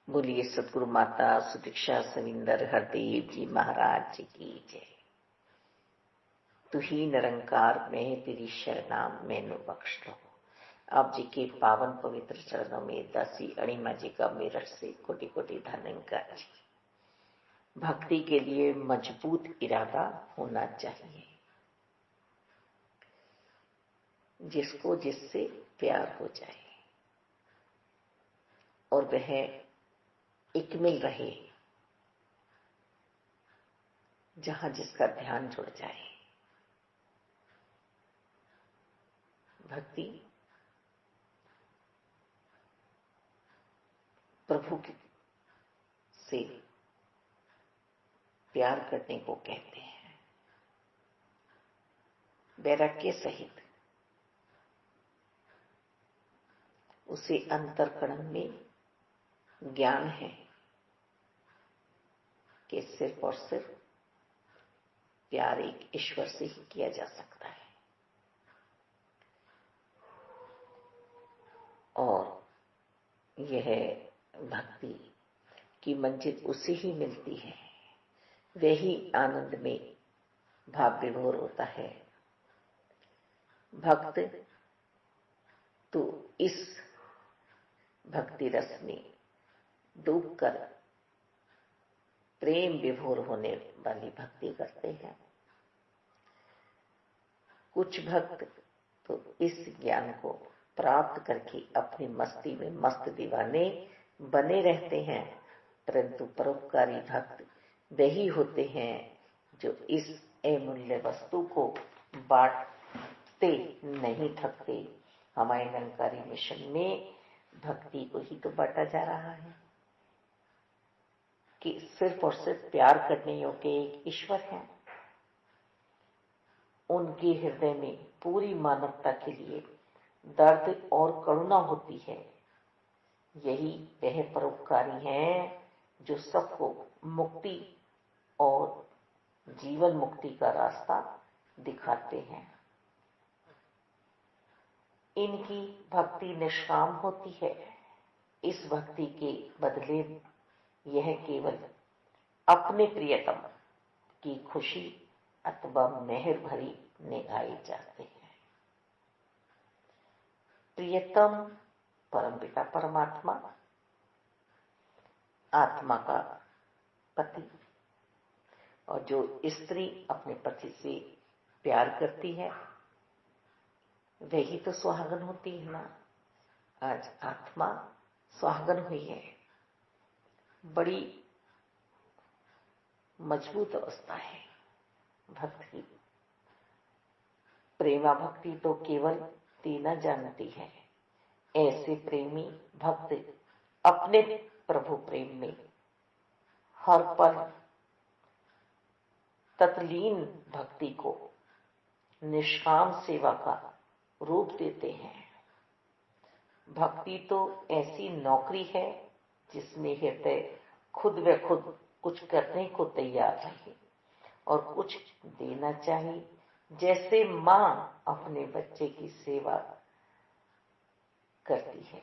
बोलिए सतगुरु माता सुदीक्षा सविंदर हरदेव जी महाराज जी की जय। तू ही निरंकार में तेरी शरणाम मैनू बख्श लो। आप जी के पावन पवित्र चरणों में दासी अणिमा जी का मेरठ से कोटि कोटि धन्यवाद जी। भक्ति के लिए मजबूत इरादा होना चाहिए, जिसको जिससे प्यार हो जाए और वह एकमिल रहे, जहां जिसका ध्यान जुड़ जाए। भक्ति प्रभु से प्यार करने को कहते हैं, वैराग्य सहित। उसे अंतर्करण में ज्ञान है कि सिर्फ और सिर्फ प्यार एक ईश्वर से ही किया जा सकता है और यह भक्ति की मंजिल उसे ही मिलती है, वही आनंद में भाव विभोर होता है। भक्त तो इस भक्ति रस में डूबकर प्रेम विभोर होने वाली भक्ति करते हैं। कुछ भक्त तो इस ज्ञान को प्राप्त करके अपनी मस्ती में मस्त दीवाने बने रहते हैं, परंतु परोपकारी भक्त वही होते हैं जो इस अमूल्य वस्तु को बांटते नहीं थकते। हमारे निरंकारी मिशन में भक्ति को ही तो बांटा जा रहा है कि सिर्फ और सिर्फ प्यार करने योग्य एक ईश्वर है। उनके हृदय में पूरी मानवता के लिए दर्द और करुणा होती है। यही वह परोपकारी हैं जो सबको मुक्ति और जीवन मुक्ति का रास्ता दिखाते हैं। इनकी भक्ति निष्काम होती है। इस भक्ति के बदले यह केवल अपने प्रियतम की खुशी अथवा मेहर भरी निभाई जाते हैं। प्रियतम परमपिता परमात्मा, आत्मा का पति, और जो स्त्री अपने पति से प्यार करती है वही तो सुहागन होती है ना। आज आत्मा सुहागन हुई है, बड़ी मजबूत अवस्था है भक्त की। प्रेमा भक्ति तो केवल देना जानती है। ऐसे प्रेमी भक्त अपने प्रभु प्रेम में हर पल तत्लीन भक्ति को निष्काम सेवा का रूप देते हैं। भक्ति तो ऐसी नौकरी है जिसमें हृदय खुद व खुद कुछ करने को तैयार रहे और कुछ देना चाहिए। जैसे मां अपने बच्चे की सेवा करती है,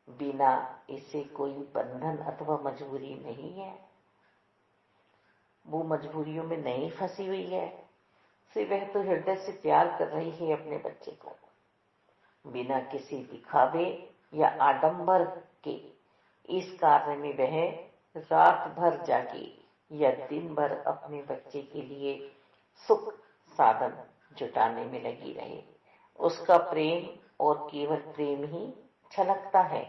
बिना इसे कोई बंधन अथवा मजबूरी नहीं है, वो मजबूरियों में नहीं फंसी हुई है, से वह तो हृदय से प्यार कर रही है अपने बच्चे को। बिना किसी दिखावे या आडंबर के इस कार्य में वह रात भर जागे या दिन भर अपने बच्चे के लिए सुख साधन जुटाने में लगी रहे। उसका प्रेम और केवल प्रेम ही छलकता है,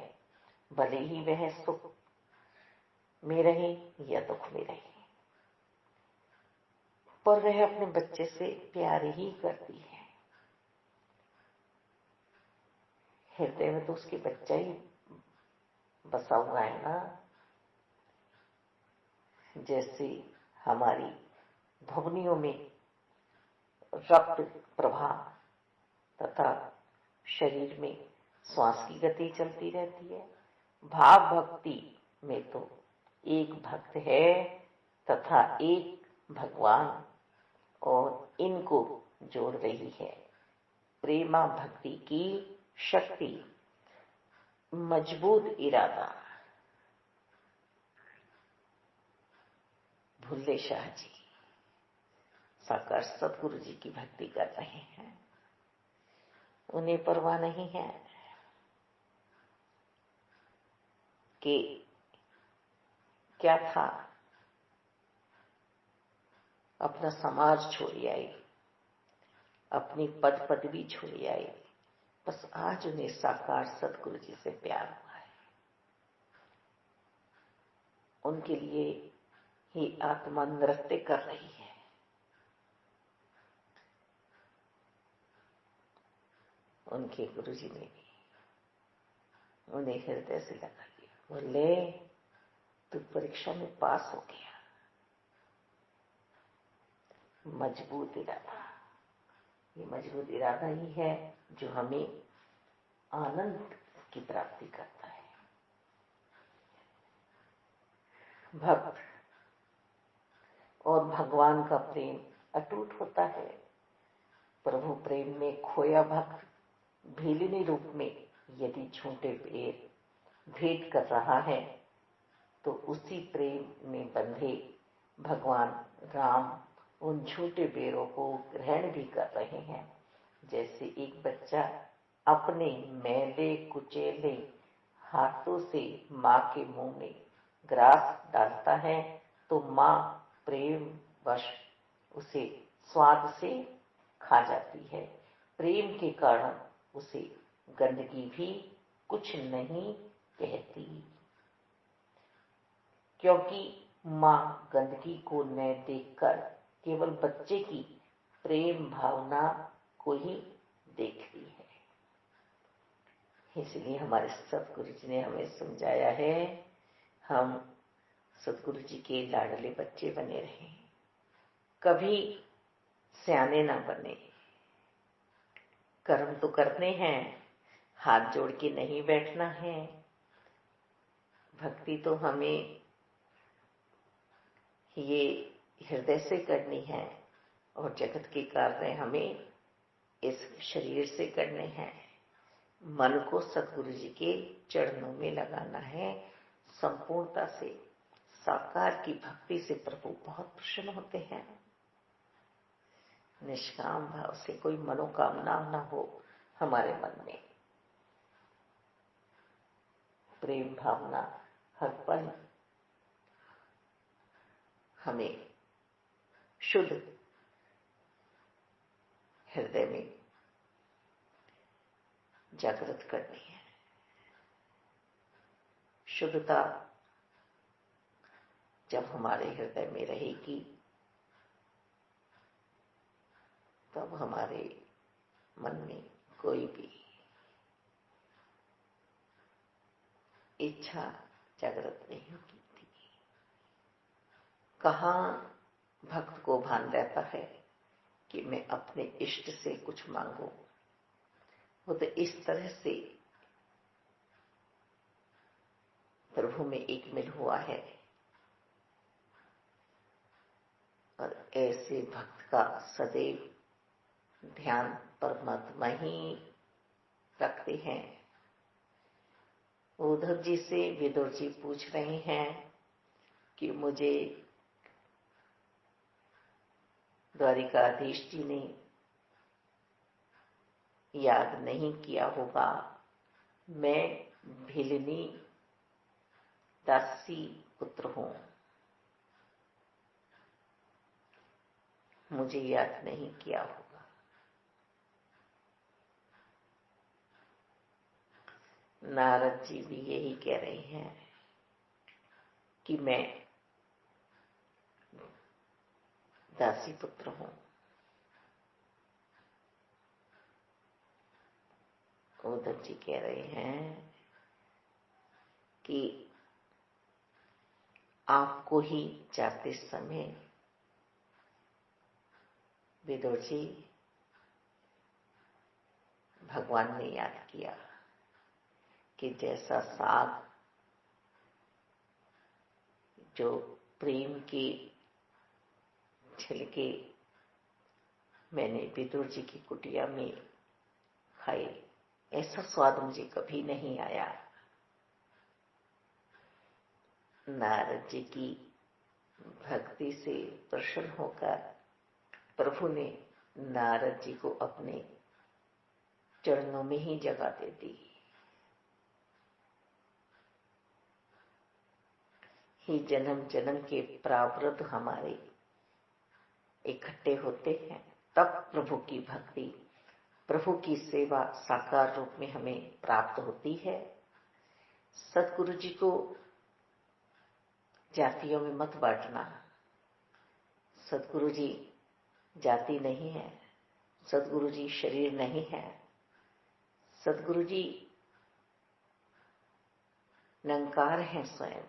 भले ही वह सुख में रहे या दुख में रहे, पर वह अपने बच्चे से प्यार ही करती है। हृदय में तो उसके बच्चा ही बसा हुआ है ना। जैसे हमारी भवनियों में रक्त प्रवाह तथा शरीर में श्वास की गति चलती रहती है, भाव भक्ति में तो एक भक्त है तथा एक भगवान, और इनको जोड़ रही है प्रेमा भक्ति की शक्ति, मजबूत इरादा, भुल्ले शाह जी साकार सतगुरु जी की भक्ति कर रहे हैं। उन्हें परवाह नहीं है कि क्या था, अपना समाज छोड़ आए, अपनी पद पदवी छोड़ आए। बस आज उन्हें साकार सतगुरु जी से प्यार हुआ है। उनके लिए ही आत्मा नृत्य कर रही है। उनके गुरु जी ने भी उन्हें हृदय से लगा लिया। बोले तू परीक्षा में पास हो गया, मजबूत इरादा। ये मजबूत इरादा ही है जो हमें आनंद की प्राप्ति करता है। भक्त और भगवान का प्रेम अटूट होता है। प्रभु प्रेम में खोया भक्त भीलिनी रूप में यदि झूठे पैर भेंट कर रहा है तो उसी प्रेम में बंधे भगवान राम उन झूठे बेरों को ग्रहण भी कर रहे हैं। जैसे एक बच्चा अपने मैले कुचेले हाथों से माँ के मुंह में ग्रास डालता है तो माँ प्रेम वश उसे स्वाद से खा जाती है। प्रेम के कारण उसे गंदगी भी कुछ नहीं कहती, क्योंकि माँ गंदगी को न देखकर केवल बच्चे की प्रेम भावना को ही देखती है। इसलिए हमारे सतगुरु जी ने हमें समझाया है, हम सतगुरु जी के लाडले बच्चे बने रहें, कभी सियाने ना बने। कर्म तो करने हैं, हाथ जोड़ के नहीं बैठना है। भक्ति तो हमें ये हृदय से करनी है और जगत के कार्य हमें इस शरीर से करने हैं। मन को सतगुरु जी के चरणों में लगाना है संपूर्णता से। साकार की भक्ति से प्रभु बहुत प्रसन्न होते हैं। निष्काम भाव से कोई मनोकामना न हो हमारे मन में, प्रेम भावना हर पल हमें शुद्ध हृदय में जागृत करनी है। शुद्धता जब हमारे हृदय में रहेगी तब हमारे मन में कोई भी इच्छा जागृत नहीं होती। कहाँ भक्त को भान रहता है कि मैं अपने इष्ट से कुछ मांगू। वो तो इस तरह से प्रभु में एक मिल हुआ है और ऐसे भक्त का सदैव ध्यान परमात्मा ही रखते हैं। उद्धव जी से विदुर जी पूछ रहे हैं कि मुझे द्वारिकाधीश जी ने याद नहीं किया होगा, मैं भीलिनी दासी पुत्र हूं, मुझे याद नहीं किया होगा। नारद जी भी यही कह रहे हैं कि मैं दासी पुत्र हूं। उद्धव जी कह रहे हैं कि आपको ही जाते समय विदुर जी भगवान ने याद किया कि जैसा साग जो प्रेम के छिलके मैंने विदुर जी की कुटिया में खाए, ऐसा स्वाद मुझे कभी नहीं आया। नारद जी की भक्ति से प्रसन्न होकर प्रभु ने नारद जी को अपने चरणों में ही जगह दे दी। ही जन्म जन्म के प्रारब्ध हमारे इकट्ठे होते हैं, तब प्रभु की भक्ति, प्रभु की सेवा साकार रूप में हमें प्राप्त होती है। सतगुरु जी को जातियों में मत बांटना। सतगुरु जी जाति नहीं है, सतगुरु जी शरीर नहीं है। सतगुरु जी निरंकार हैं स्वयं।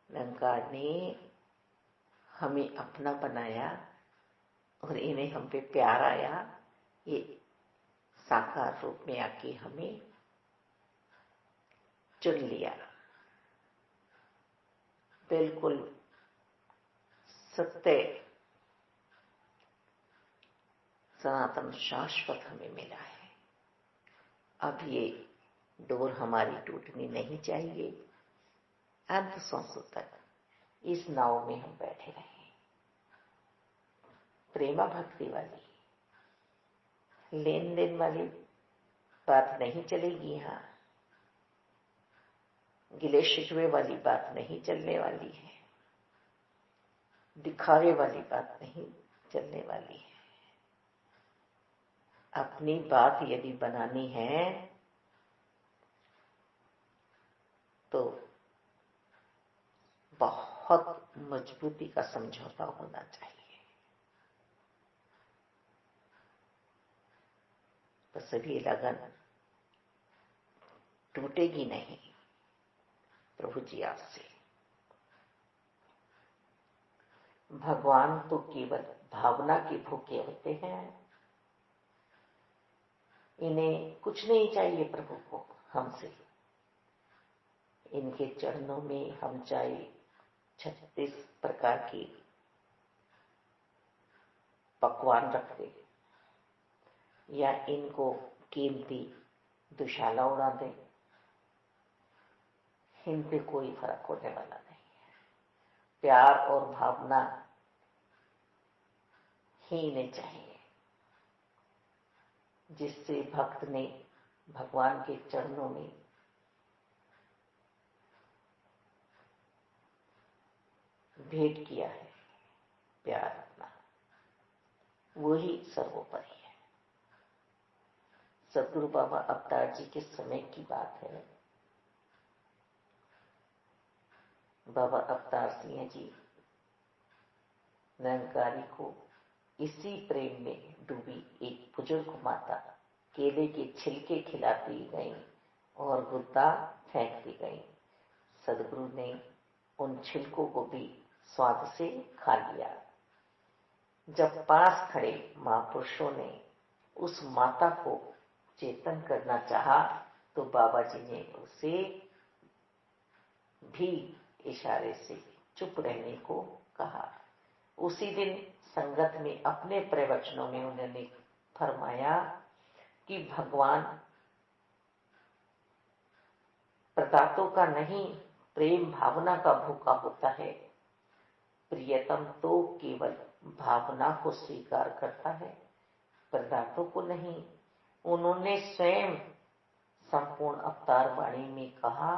निरंकार ने हमें अपना बनाया और इन्हें हम पे प्यार आया, ये साकार रूप में आके हमें चुन लिया। बिल्कुल सत्य सनातन शाश्वत हमें मिला है। अब ये डोर हमारी टूटनी नहीं चाहिए। अंत सांसों तक इस नाव में हम बैठे रहें। प्रेमा भक्ति वाली, लेन देन वाली बात नहीं चलेगी। यहां गिले शिकवे वाली बात नहीं चलने वाली है, दिखावे वाली बात नहीं चलने वाली है। अपनी बात यदि बनानी है तो बहुत मजबूती का समझौता होना चाहिए। तो सभी लगन टूटेगी नहीं प्रभु जी आपसे। भगवान तो केवल भावना के भूखे होते हैं। इन्हें कुछ नहीं चाहिए प्रभु को हमसे। इनके चरणों में हम चाहे 36 प्रकार की पकवान रख दे या इनको कीमती दुशाला उड़ा दे, इन पे कोई फर्क होने वाला नहीं है। प्यार और भावना ही इन्हें चाहिए, जिससे भक्त ने भगवान के चरणों में भेंट किया है प्यार अपना, वही सर्वोपरि है। सतगुरु बाबा अवतार जी के समय की बात है। बाबा अवतार सिंह जी निरंकारी को इसी प्रेम में डूबी एक बुजुर्ग माता केले के छिलके खिलाती गई और गुद्दा फेंकती गई। सदगुरु ने उन छिलकों को भी स्वाद से खा लिया। जब पास खड़े महापुरुषों ने उस माता को चेतन करना चाहा तो बाबा जी ने उसे भी इशारे से चुप रहने को कहा। उसी दिन संगत में अपने प्रवचनों में उन्होंने फरमाया कि भगवान प्रदातों का नहीं, प्रेम भावना का भूखा होता है। प्रियतम तो केवल भावना को स्वीकार करता है, प्रदातों को नहीं। उन्होंने स्वयं संपूर्ण अवतार वाणी में कहा,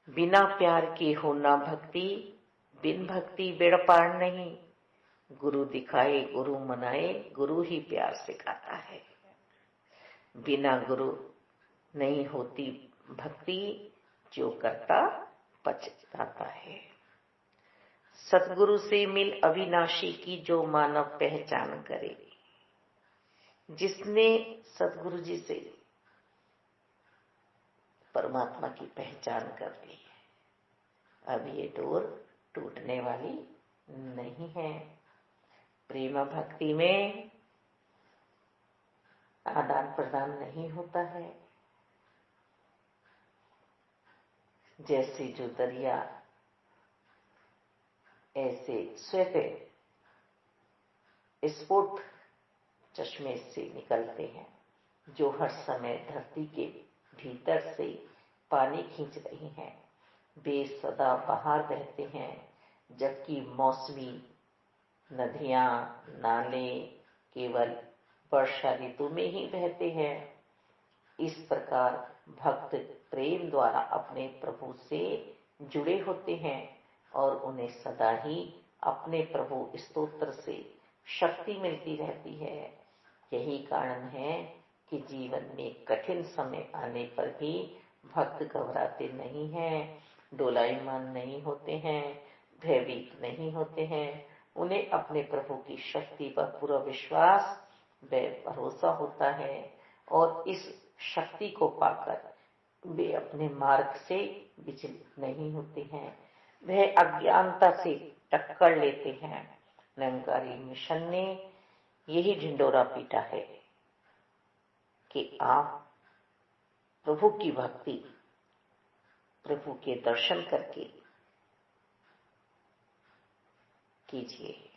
बिना प्यार के होना भक्ति, बिन भक्ति बेड़ा पार नहीं। गुरु दिखाए गुरु मनाए, गुरु ही प्यार सिखाता है। बिना गुरु नहीं होती भक्ति, जो करता पछताता है। सतगुरु से मिल अविनाशी की जो मानव पहचान करे। जिसने सतगुरु जी से परमात्मा की पहचान कर ली है, अब ये डोर टूटने वाली नहीं है। प्रेम भक्ति में आदान प्रदान नहीं होता है। जैसे जो दरिया ऐसे श्वेत स्फुट चश्मे से निकलते हैं, जो हर समय धरती के भीतर से पानी खींच रही हैं, वे सदा बाहर बहते हैं, जबकि मौसमी नदियां, नाले केवल वर्षा ऋतु में ही बहते हैं। इस प्रकार भक्त प्रेम द्वारा अपने प्रभु से जुड़े होते हैं और उन्हें सदा ही अपने प्रभु स्तोत्र से शक्ति मिलती रहती है। यही कारण है कि जीवन में कठिन समय आने पर भी भक्त घबराते नहीं हैं, डोलायमान नहीं होते हैं, भयभीत नहीं होते हैं। उन्हें अपने प्रभु की शक्ति पर पूरा विश्वास व भरोसा होता है और इस शक्ति को पाकर वे अपने मार्ग से विचलित नहीं होते हैं। वह अज्ञानता से टक्कर लेते हैं। निरंकारी मिशन ने यही ढिंडोरा पीटा है कि आप प्रभु की भक्ति, प्रभु के दर्शन करके कीजिए।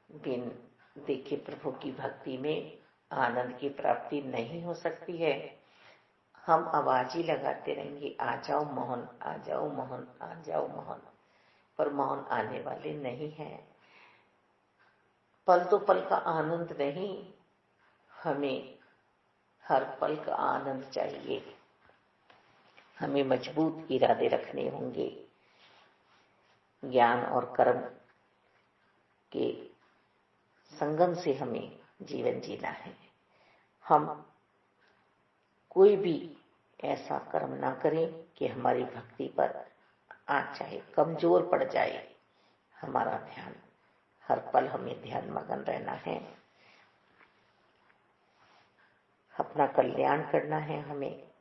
बिन देखे प्रभु की भक्ति में आनंद की प्राप्ति नहीं हो सकती है। हम आवाज ही लगाते रहेंगे, आ जाओ मोहन, आ जाओ मोहन, आ जाओ मोहन, पर मोहन आने वाले नहीं हैं। पल तो पल का आनंद नहीं, हमें हर पल का आनंद चाहिए। हमें मजबूत इरादे रखने होंगे। ज्ञान और कर्म के संगम से हमें जीवन जीना है। हम कोई भी ऐसा कर्म ना करें कि हमारी भक्ति पर आँच चाहे, कमजोर पड़ जाए। हमारा ध्यान हर पल हमें ध्यान मगन रहना है, अपना कल्याण करना है, हमें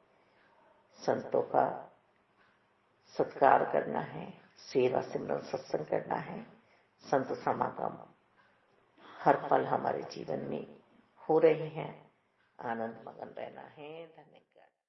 संतों का सत्कार करना है, सेवा सिमरन सत्संग करना है। संत समागम हर पल हमारे जीवन में हो रहे हैं, आनंद मगन रहना है। धन्यवाद।